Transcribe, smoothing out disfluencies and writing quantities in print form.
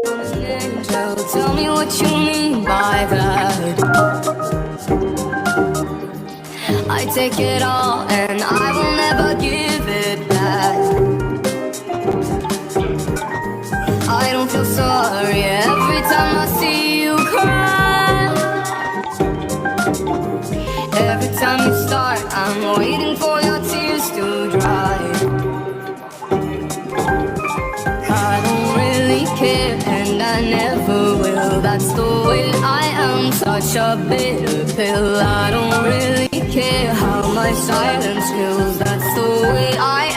Tell me what you mean by that. I take it all and I will never give it back. I don't feel sorry every time I see you cry. Every time you start, I'm waiting for your tears to dry. I don't really care and I never will. That's the way I am, such a bitter pill. I don't really care how my silence feels. That's the way I